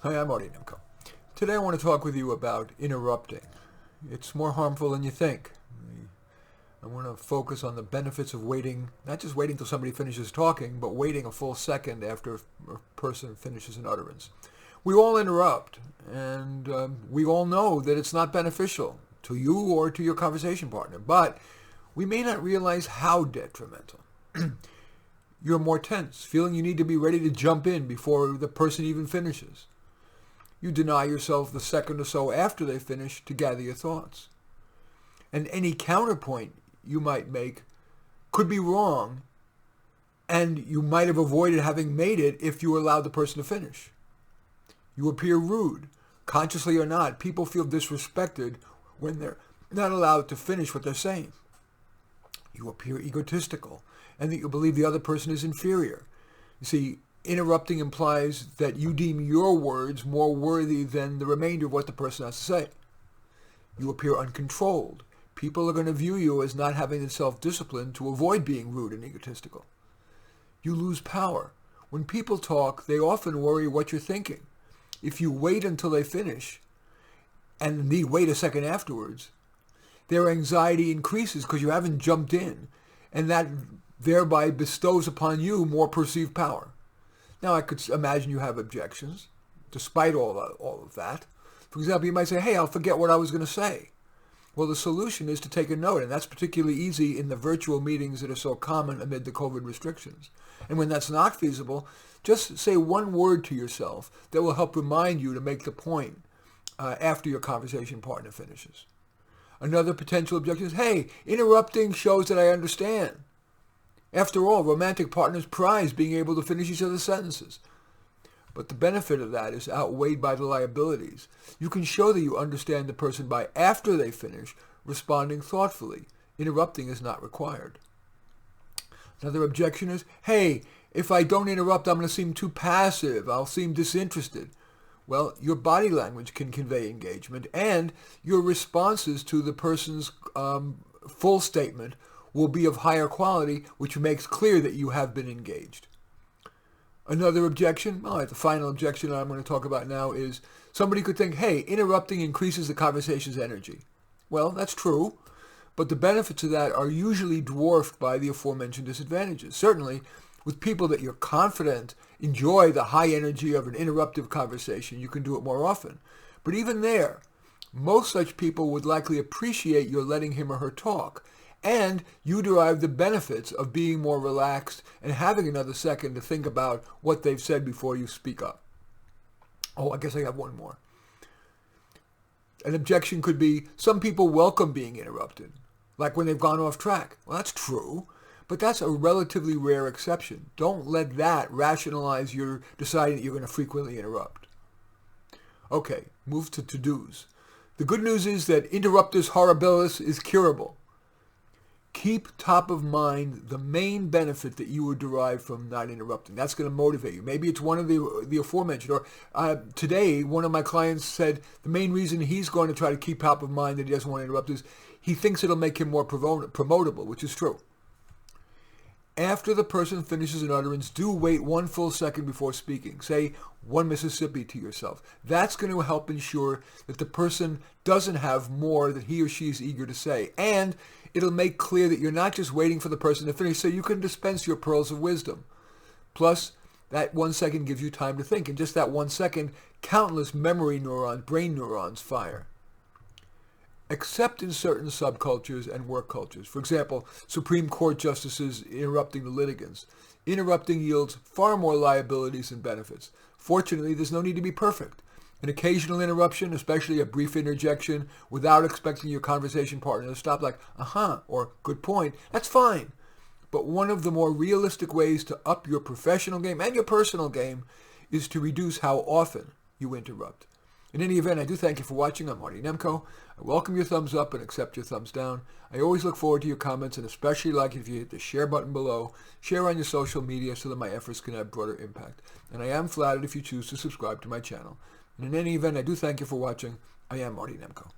Hi, I'm Marty Nemko. Today I want to talk with you about interrupting. It's more harmful than you think. I want to focus on the benefits of waiting, not just waiting till somebody finishes talking, but waiting a full second after a person finishes an utterance. We all interrupt, and we all know that it's not beneficial to you or to your conversation partner, but we may not realize how detrimental. You're more tense, feeling you need to be ready to jump in before the person even finishes. You deny yourself the second or so after they finish to gather your thoughts. And any counterpoint you might make could be wrong, and you might have avoided having made it if you allowed the person to finish. You appear rude. Consciously or not, people feel disrespected when they're not allowed to finish what they're saying. You appear egotistical, and that you believe the other person is inferior. You see, interrupting implies that you deem your words more worthy than the remainder of what the person has to say. You appear uncontrolled. People are going to view you as not having the self-discipline to avoid being rude and egotistical. You lose power. When people talk, they often worry what you're thinking. If you wait until they finish, and indeed wait a second afterwards, their anxiety increases because you haven't jumped in, and that thereby bestows upon you more perceived power. Now, I could imagine you have objections, despite all of that. For example, you might say, hey, I'll forget what I was going to say. Well, the solution is to take a note, and that's particularly easy in the virtual meetings that are so common amid the COVID restrictions. And when that's not feasible, just say one word to yourself that will help remind you to make the point after your conversation partner finishes. Another potential objection is, hey, interrupting shows that I understand. After all, romantic partners prize being able to finish each other's sentences. But the benefit of that is outweighed by the liabilities. You can show that you understand the person by, after they finish, responding thoughtfully. Interrupting is not required. Another objection is, hey, if I don't interrupt, I'm going to seem too passive. I'll seem disinterested. Well, your body language can convey engagement, and your responses to the person's full statement will be of higher quality, which makes clear that you have been engaged. Another objection, the final objection I'm going to talk about now is somebody could think, hey, interrupting increases the conversation's energy. Well, that's true, but the benefits of that are usually dwarfed by the aforementioned disadvantages. Certainly, with people that you're confident enjoy the high energy of an interruptive conversation, you can do it more often. But even there, most such people would likely appreciate your letting him or her talk, and you derive the benefits of being more relaxed and having another second to think about what they've said before you speak up. Oh, I guess I have one more. An objection could be, some people welcome being interrupted, like when they've gone off track. Well, that's true, but that's a relatively rare exception. Don't let that rationalize your deciding that you're going to frequently interrupt. Okay, move to to-dos. The good news is that interruptus horribilis is curable. Keep top of mind the main benefit that you would derive from not interrupting. That's going to motivate you. Maybe it's one of the aforementioned. Or today, one of my clients said the main reason he's going to try to keep top of mind that he doesn't want to interrupt is he thinks it'll make him more promotable, which is true. After the person finishes an utterance, do wait one full second before speaking. Say one Mississippi to yourself. That's going to help ensure that the person doesn't have more that he or she is eager to say. And it'll make clear that you're not just waiting for the person to finish, so you can dispense your pearls of wisdom. Plus, that 1 second gives you time to think. And just that 1 second, countless memory neurons, brain neurons fire. Except in certain subcultures and work cultures. For example, Supreme Court justices interrupting the litigants. Interrupting yields far more liabilities than benefits. Fortunately, there's no need to be perfect. An occasional interruption, especially a brief interjection, without expecting your conversation partner to stop like, or good point, that's fine. But one of the more realistic ways to up your professional game and your personal game is to reduce how often you interrupt. In any event, I do thank you for watching. I'm Marty Nemko. I welcome your thumbs up and accept your thumbs down. I always look forward to your comments, and especially like it if you hit the share button below. Share on your social media so that my efforts can have broader impact. And I am flattered if you choose to subscribe to my channel. And in any event, I do thank you for watching. I am Marty Nemko.